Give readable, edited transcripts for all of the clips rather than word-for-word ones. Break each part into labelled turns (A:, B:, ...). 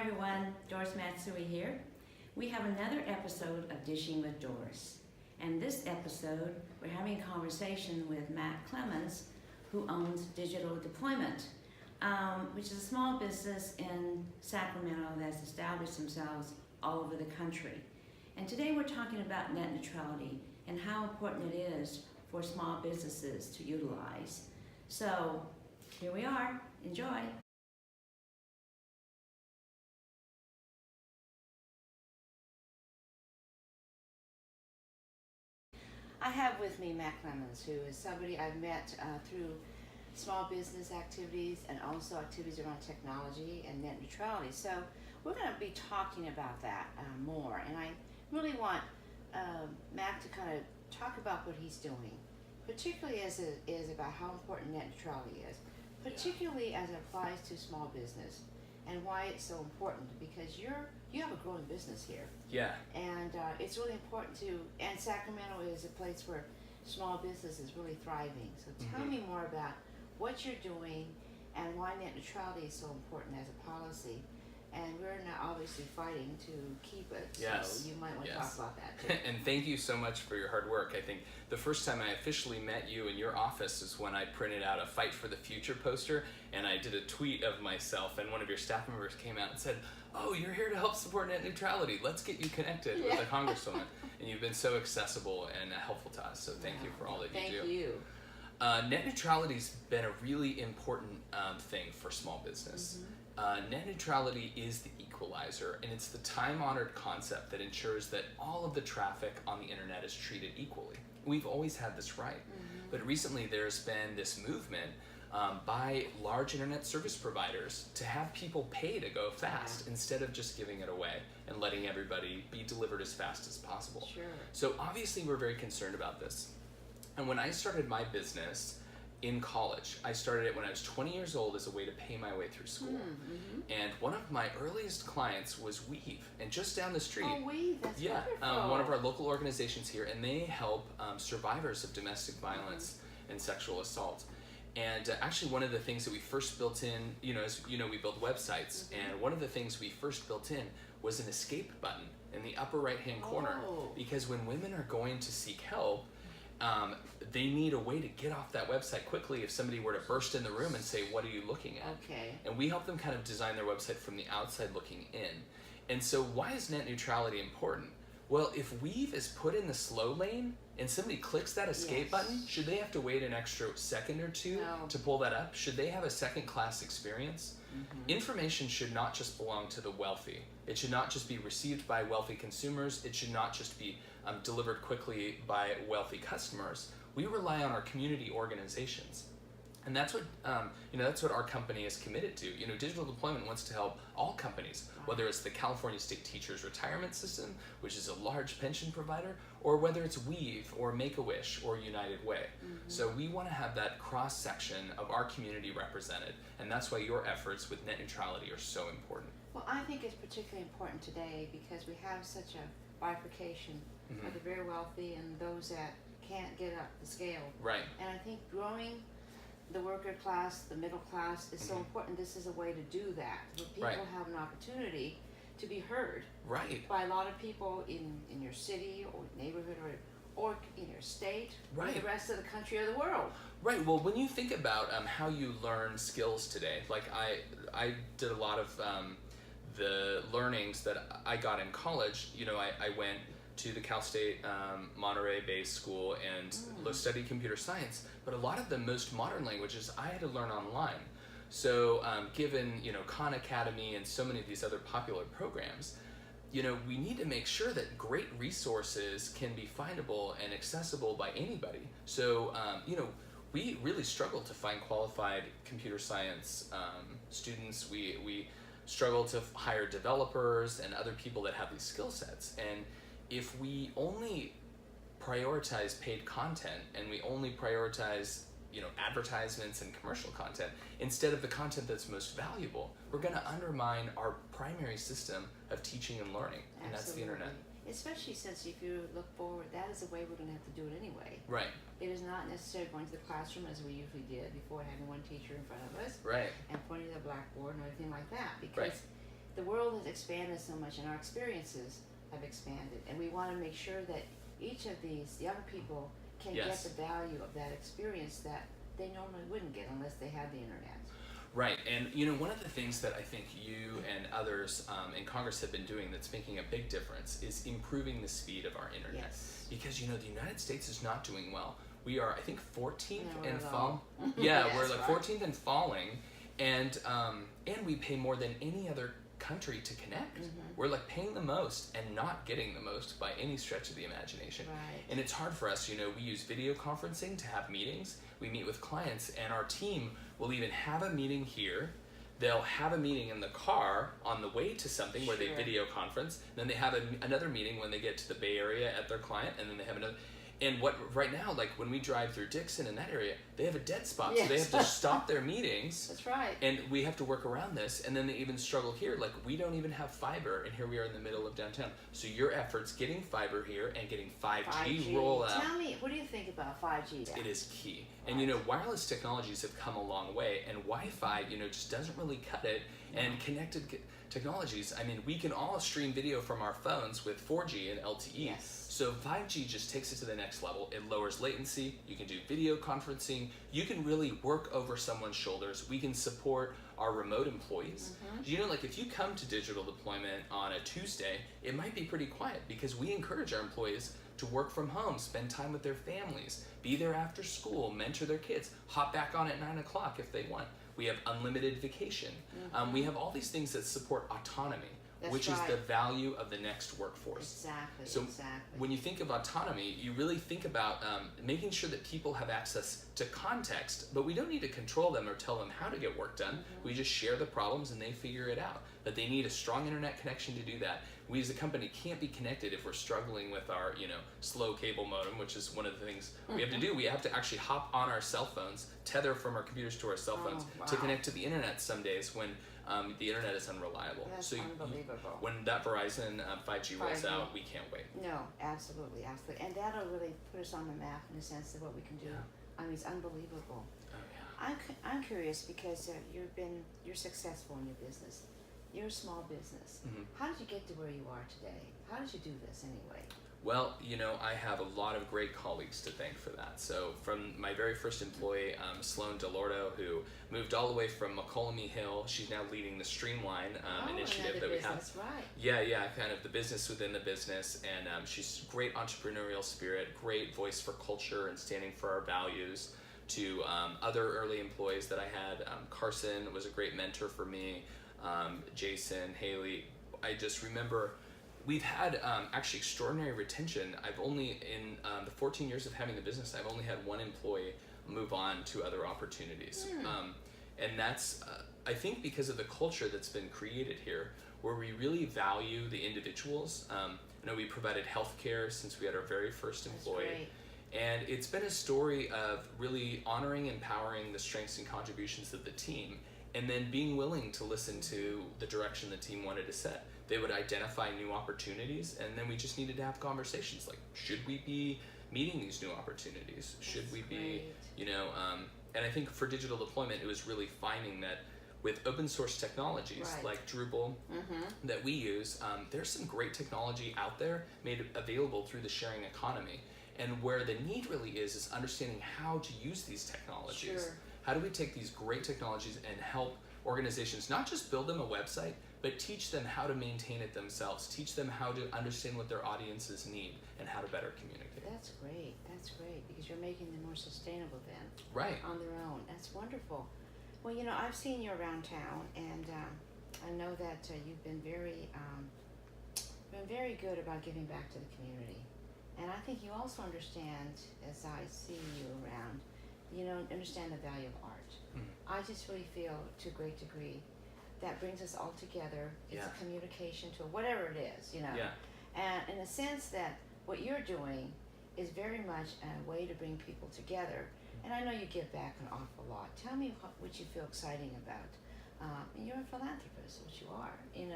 A: everyone, Doris Matsui here. We have another episode of Dishing with Doris. And this episode, we're having a conversation with Matt Clemmens, who owns Digital Deployment, which is a small business in Sacramento that's established themselves all over the country. And today we're talking about net neutrality and how important it is for small businesses to utilize. So here we are. Enjoy. I have with me Matt Clemmens, who is somebody I've met through small business activities and also activities around technology and net neutrality. So we're going to be talking about that more. And I really want Matt to kind of talk about what he's doing, particularly as it is about how important net neutrality is, particularly as it applies to small business and why it's so important, because you have a growing business here.
B: Yeah.
A: And it's really important and Sacramento is a place where small business is really thriving. So tell me more about what you're doing and why net neutrality is so important as a policy. And we're now obviously fighting to keep it.
B: Yes.
A: So you might want to talk about that too.
B: And thank you so much for your hard work. I think the first time I officially met you in your office is when I printed out a Fight for the Future poster, and I did a tweet of myself, and one of your staff members came out and said, "Oh, you're here to help support net neutrality. Let's get you connected with a congresswoman." And you've been so accessible and helpful to us, so thank you for all that you do.
A: Thank you.
B: Net neutrality's been a really important thing for small business. Net neutrality is the equalizer, and it's the time-honored concept that ensures that all of the traffic on the internet is treated equally. We've always had this right, but recently there's been this movement by large internet service providers to have people pay to go fast instead of just giving it away and letting everybody be delivered as fast as possible.
A: Sure.
B: So obviously we're very concerned about this. And when I started my business in college, I started it when I was 20 years old as a way to pay my way through school. And one of my earliest clients was Weave, and just down the street.
A: Oh, Weave, that's wonderful.
B: One of our local organizations here, and they help survivors of domestic violence and sexual assault. And actually one of the things that we first built in, as you know, we build websites, and one of the things we first built in was an escape button in the upper right-hand corner, because when women are going to seek help, they need a way to get off that website quickly if somebody were to burst in the room and say, "What are you looking at?"
A: Okay.
B: And we help them kind of design their website from the outside looking in. And so why is net neutrality important? Well, if Weave is put in the slow lane and somebody clicks that escape button, should they have to wait an extra second or two to pull that up? Should they have a second-class experience? Information should not just belong to the wealthy. It should not just be received by wealthy consumers. It should not just be delivered quickly by wealthy customers. We rely on our community organizations. And that's what that's what our company is committed to. Digital Deployment wants to help all companies, whether it's the California State Teachers Retirement System, which is a large pension provider, or whether it's Weave or Make-A-Wish or United Way. So we want to have that cross-section of our community represented, and that's why your efforts with net neutrality are so important.
A: Well, I think it's particularly important today because we have such a bifurcation of the very wealthy and those that can't get up the scale.
B: Right.
A: And I think growing the worker class, the middle class is so important. This is a way to do that, where people have an opportunity to be heard by a lot of people in your city or neighborhood or in your state or the rest of the country or the world.
B: Right. Well, when you think about how you learn skills today, like I did a lot of the learnings that I got in college. I went to the Cal State Monterey-based school and studied computer science, but a lot of the most modern languages I had to learn online. So given Khan Academy and so many of these other popular programs, we need to make sure that great resources can be findable and accessible by anybody. So we really struggle to find qualified computer science students. We struggle to hire developers and other people that have these skill sets. And if we only prioritize paid content and we only prioritize advertisements and commercial content instead of the content that's most valuable, we're going to undermine our primary system of teaching and learning, and that's the internet.
A: Especially since if you look forward, that is the way we're going to have to do it anyway.
B: Right.
A: It is not necessarily going to the classroom as we usually did before, having one teacher in front of us
B: and
A: pointing to the blackboard and everything like that, because the world
C: has expanded so much, and our experiences have expanded, and we want to make sure that each of these young people can get
B: Yes.
C: the value of that experience that they normally wouldn't get unless they had the internet.
B: Right, and one of the things that I think you and others in Congress have been doing that's making a big difference is improving the speed of our internet.
C: Yes.
B: Because the United States is not doing well. We are, I think, 14th
C: No,
B: and
C: we're
B: falling.
C: low.
B: Yeah,
C: Yes,
B: we're like
C: right.
B: 14th and falling, and we pay more than any other country to connect. We're like paying the most and not getting the most by any stretch of the imagination.
C: Right.
B: And it's hard for us, we use video conferencing to have meetings. We meet with clients, and our team will even have a meeting here. They'll have a meeting in the car on the way to something where they
C: Sure.
B: video conference. Then they have another meeting when they get to the Bay Area at their client, and then they have another. And right now, like when we drive through Dixon in that area, they have a dead spot, so they
C: Yes.
B: have to stop their meetings.
C: That's right.
B: And we have to work around this, and then they even struggle here. Like, we don't even have fiber, and here we are in the middle of downtown. So your efforts getting fiber here and getting 5G roll out,
C: Tell me, what do you think about 5G now?
B: it is key.
C: Right.
B: And wireless technologies have come a long way, and Wi-Fi, just doesn't really cut it. And connected technologies, I mean, we can all stream video from our phones with 4G and LTE.
C: Yes.
B: So 5G just takes it to the next level. It lowers latency. You can do video conferencing. You can really work over someone's shoulders. We can support our remote employees. Like if you come to digital deployment on a Tuesday, it might be pretty quiet because we encourage our employees to work from home, spend time with their families, be there after school, mentor their kids, hop back on at 9 o'clock if they want. We have unlimited vacation. We have all these things that support autonomy,
C: That's
B: which
C: right.
B: is the value of the next workforce.
C: Exactly,
B: So
C: exactly.
B: when you think of autonomy, you really think about making sure that people have access to context, but we don't need to control them or tell them how to get work done. We just share the problems and they figure it out. But they need a strong internet connection to do that. We as a company can't be connected if we're struggling with our, slow cable modem, which is one of the things we have to do. We have to actually hop on our cell phones, tether from our computers to our cell phones to
C: wow.
B: connect to the internet some days when the internet is unreliable.
C: That's
B: So
C: unbelievable.
B: when that Verizon 5G rolls
C: 5G.
B: out, we can't wait.
C: No, absolutely, absolutely. And that'll really put us on the map in the sense of what we can do. I mean, it's unbelievable.
B: Oh, yeah.
C: I'm curious because you're successful in your business. You're a small business. How did you get to where you are today? How did you do this anyway?
B: Well, I have a lot of great colleagues to thank for that. So from my very first employee, Sloan DeLordo, who moved all the way from McCollum Hill, she's now leading the Streamline initiative that we have.
C: That's right.
B: Yeah, kind of the business within the business, and she's great entrepreneurial spirit, great voice for culture and standing for our values. To other early employees that I had, Carson was a great mentor for me, Jason, Haley. I just remember we've had actually extraordinary retention. I've only, in the 14 years of having the business, I've only had one employee move on to other opportunities. And that's, I think, because of the culture that's been created here, where we really value the individuals. We provided healthcare since we had our very first employee.
C: That's great.
B: And it's been a story of really honoring, empowering the strengths and contributions of the team, and then being willing to listen to the direction the team wanted to set. They would identify new opportunities, and then we just needed to have conversations like, should we be meeting these new opportunities? Should we be, and I think for digital deployment, it was really finding that with open source technologies
C: Right.
B: like Drupal that we use, there's some great technology out there made available through the sharing economy. And where the need really is understanding how to use these technologies.
C: Sure.
B: How do we take these great technologies and help organizations not just build them a website, but teach them how to maintain it themselves, teach them how to understand what their audiences need and how to better communicate.
C: That's great, because you're making them more sustainable then.
B: Right.
C: On their own. That's wonderful. Well, I've seen you around town, and I know that you've been very good about giving back to the community. And I think you also understand, as I see you around, understand the value of art. I just really feel, to a great degree, that brings us all together. It's a communication tool, whatever it is,
B: Yeah.
C: And in a sense that what you're doing is very much a way to bring people together. And I know you give back an awful lot. Tell me what you feel exciting about. You're a philanthropist, which you are, and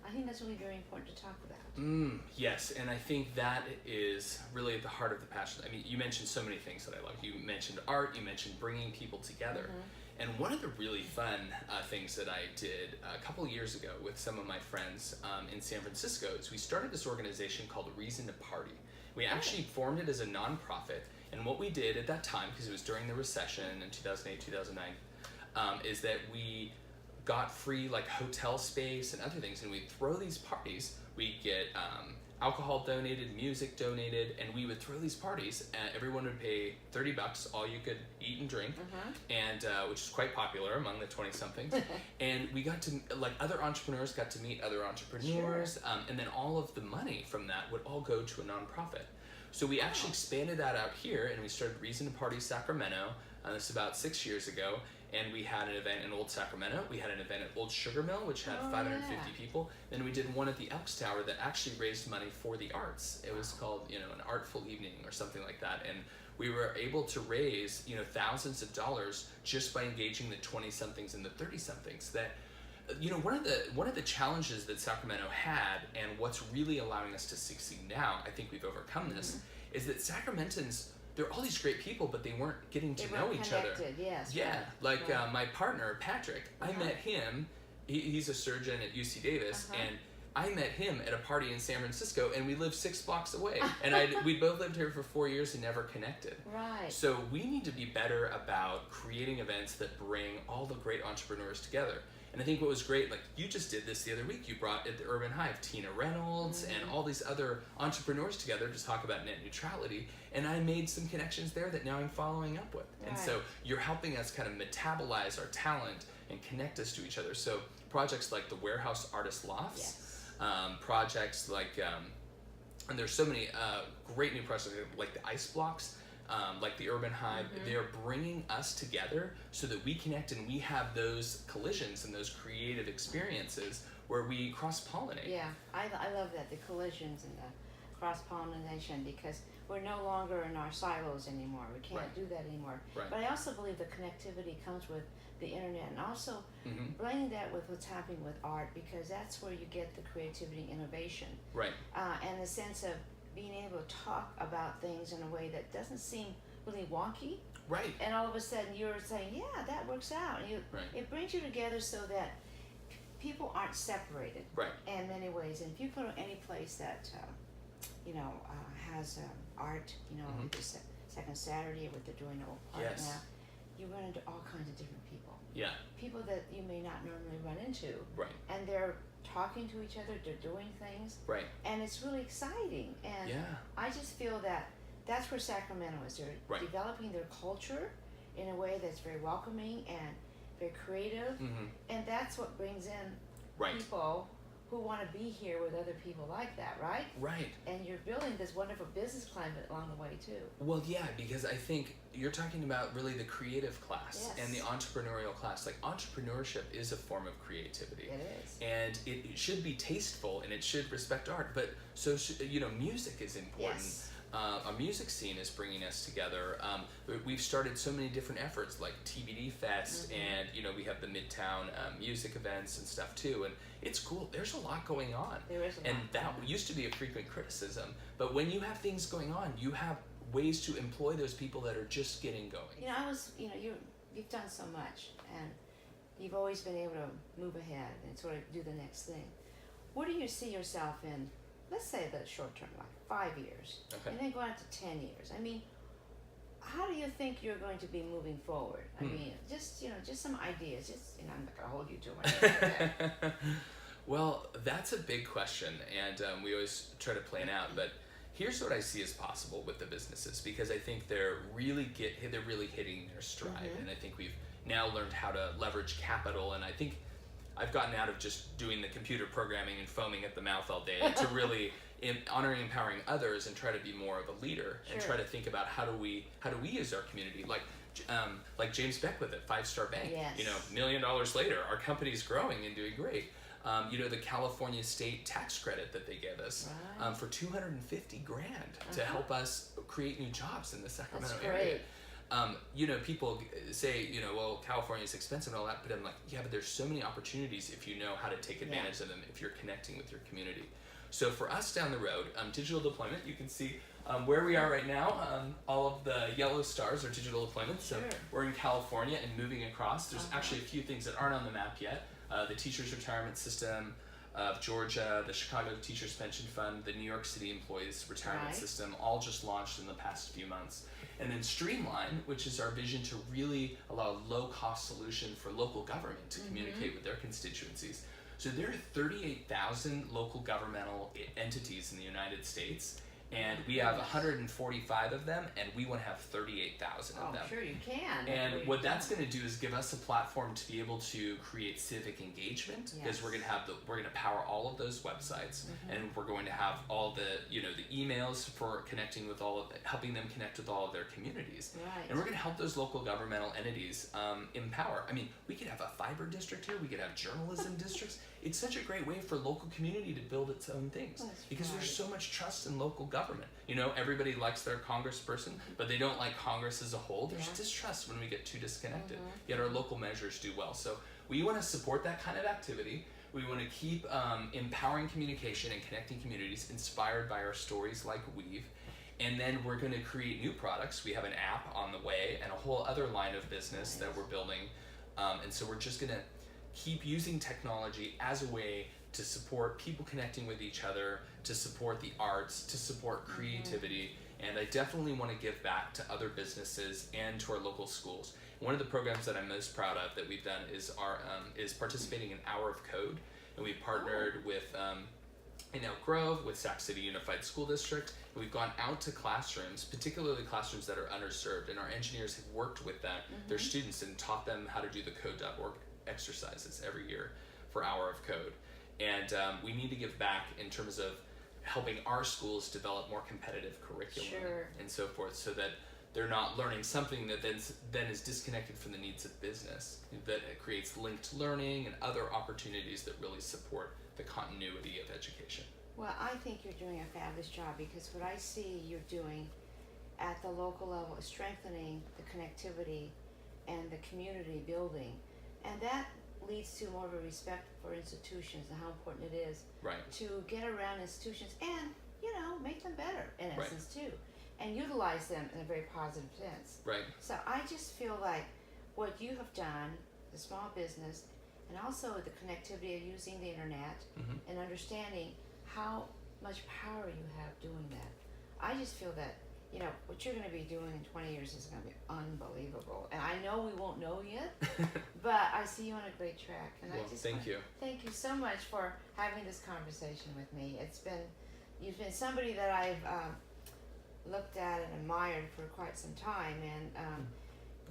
C: I think that's really very important to talk about.
B: Yes, and I think that is really at the heart of the passion. I mean, you mentioned so many things that I love. You mentioned art, you mentioned bringing people together. And one of the really fun things that I did a couple of years ago with some of my friends in San Francisco is we started this organization called Reason to Party. We actually formed it as a nonprofit, and what we did at that time, because it was during the recession in 2008, 2009, is that we got free like hotel space and other things, and we'd throw these parties. We'd get alcohol donated, music donated, and we would throw these parties, and everyone would pay $30, all you could eat and drink, and which is quite popular among the 20-somethings. And we got to, like, other entrepreneurs got to meet other entrepreneurs, and then all of the money from that would all go to a nonprofit. So we actually expanded that out here, and we started Reason to Party Sacramento. This is about 6 years ago. And we had an event in Old Sacramento. We had an event at Old Sugar Mill, which had 550 people. Then we did one at the Elks Tower that actually raised money for the arts. It was called, an artful evening or something like that. And we were able to raise, thousands of dollars just by engaging the 20-somethings and the 30-somethings. That, one of the challenges that Sacramento had, and what's really allowing us to succeed now, I think we've overcome this, is that Sacramentans, they're all these great people, but they weren't getting to know each other.
C: Yes,
B: yeah,
C: right.
B: like my partner, Patrick, I met him, he's a surgeon at UC Davis, and I met him at a party in San Francisco, and we lived 6 blocks away. And we both lived here for 4 years and never connected.
C: Right.
B: So we need to be better about creating events that bring all the great entrepreneurs together. And I think what was great, like you just did this the other week, you brought at the Urban Hive Tina Reynolds and all these other entrepreneurs together to talk about net neutrality, and I made some connections there that now I'm following up with.
C: Right.
B: And so you're helping us kind of metabolize our talent and connect us to each other. So projects like the Warehouse Artist Lofts, projects like, and there's so many great new projects like the Ice Blocks, like the Urban Hive. They're bringing us together so that we connect and we have those collisions and those creative experiences where we cross-pollinate.
C: Yeah, I love that, the collisions and the cross-pollination, because we're no longer in our silos anymore. We can't do that anymore.
B: Right.
C: But I also believe the connectivity comes with the internet, and also blending that with what's happening with art, because that's where you get the creativity and innovation.
B: Right.
C: And the sense of being able to talk about things in a way that doesn't seem really wonky.
B: Right.
C: And all of a sudden you're saying, yeah, that works out. And it brings you together so that people aren't separated in many ways. And if you go to any place that, has art, the second Saturday, what they're doing art now, you run into all kinds of different people.
B: Yeah.
C: People that you may not normally run into.
B: Right.
C: And they're talking to each other, they're doing things.
B: Right.
C: And it's really exciting. And I just feel that that's where Sacramento is. They're developing their culture in a way that's very welcoming and very creative. And that's what brings in people who want to be here with other people like that, right?
B: Right.
C: And you're building this wonderful business climate along the way too.
B: Well, yeah, because I think you're talking about really the creative class and the entrepreneurial class. Like, entrepreneurship is a form of creativity.
C: It is.
B: And it should be tasteful and it should respect art. But so, music is important.
C: Yes.
B: Our music scene is bringing us together. We've started so many different efforts like TBD Fest, and we have the Midtown music events and stuff too. And it's cool. There's a lot going on.
C: There is a lot.
B: And that used to be a frequent criticism. But when you have things going on, you have ways to employ those people that are just getting going.
C: You've done so much, and you've always been able to move ahead and sort of do the next thing. Where do you see yourself in, let's say the short term, like 5 years, and then go out to 10 years? I mean, how do you think you're going to be moving forward? I mean, just some ideas. I'm not going to hold you to my
B: Well, that's a big question, and we always try to plan out. But here's what I see as possible with the businesses, because I think they're really hitting their stride, and I think we've now learned how to leverage capital. And I think I've gotten out of just doing the computer programming and foaming at the mouth all day to really honoring and empowering others and try to be more of a leader and try to think about how do we use our community, like James Beckwith at 5 Star Bank. $1 million later, our company's growing and doing great. The California state tax credit that they gave us for $250,000 to help us create new jobs in the Sacramento area. People say, well, California is expensive and all that, but I'm like, yeah, but there's so many opportunities if you know how to take advantage of them, if you're connecting with your community. So for us down the road, digital deployment, you can see where we are right now. All of the yellow stars are digital deployment. So
C: Sure.
B: we're in California and moving across. There's actually a few things that aren't on the map yet. The Teachers Retirement System of Georgia, the Chicago Teachers Pension Fund, the New York City Employees Retirement
C: Right.
B: System, all just launched in the past few months. And then Streamline, which is our vision to really allow a low-cost solution for local government to communicate with their constituencies. So there are 38,000 local governmental entities in the United States, and we have 145 of them, and we want to have 38,000 of
C: Oh,
B: them.
C: sure you can.
B: And what that's going to do is give us a platform to be able to create civic engagement, because
C: Yes.
B: we're going to power all of those websites, and we're going to have all the the emails for connecting with helping them connect with all of their communities.
C: Right.
B: And we're going to help those local governmental entities empower. I mean, we could have a fiber district here. We could have journalism districts. It's such a great way for local community to build its own things,
C: That's
B: because
C: right.
B: there's so much trust in local government. Everybody likes their congressperson, but they don't like Congress as a whole. There's
C: Yeah.
B: distrust when we get too disconnected. Yet our local measures do well. So we want to support that kind of activity. We want to keep empowering communication and connecting communities inspired by our stories like Weave. And then we're going to create new products. We have an app on the way and a whole other line of business that we're building. And so we're just going to keep using technology as a way to support people connecting with each other, to support the arts, to support creativity. And I definitely want to give back to other businesses and to our local schools. One of the programs that I'm most proud of that we've done is participating in Hour of Code. And we've partnered with in Elk Grove with Sac City Unified School District. And we've gone out to classrooms, particularly classrooms that are underserved, and our engineers have worked with them, their students, and taught them how to do the code.org exercises every year for Hour of Code. And we need to give back in terms of helping our schools develop more competitive curriculum
C: Sure.
B: and so forth, so that they're not learning something that then is disconnected from the needs of business, that it creates linked learning and other opportunities that really support the continuity of education.
C: Well, I think you're doing a fabulous job, because what I see you're doing at the local level is strengthening the connectivity and the community building. And that leads to more of a respect for institutions and how important it is
B: Right.
C: to get around institutions and, make them better in
B: Right.
C: essence too, and utilize them in a very positive sense.
B: Right.
C: So I just feel like what you have done, the small business, and also the connectivity of using the internet and understanding how much power you have doing that. I just feel that, what you're going to be doing in 20 years is going to be unbelievable. And I know we won't know yet, but I see you on a great track. And
B: Well,
C: I just
B: thank you.
C: Thank you so much for having this conversation with me. You've been somebody that I've looked at and admired for quite some time, and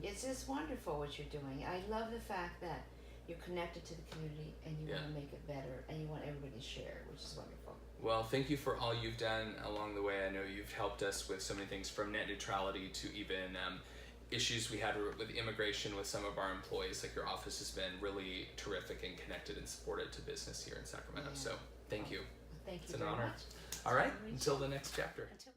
C: it's just wonderful what you're doing. I love the fact that you're connected to the community and you want to make it better and you want everybody to share, which is wonderful.
B: Well, thank you for all you've done along the way. I know you've helped us with so many things, from net neutrality to even issues we had with immigration with some of our employees. Like, your office has been really terrific and connected and supported to business here in Sacramento.
C: Yeah.
B: So thank you.
C: Thank you
B: It's an
C: very
B: honor.
C: much.
B: All right,
C: Reach
B: until
C: out.
B: the next chapter.
C: Until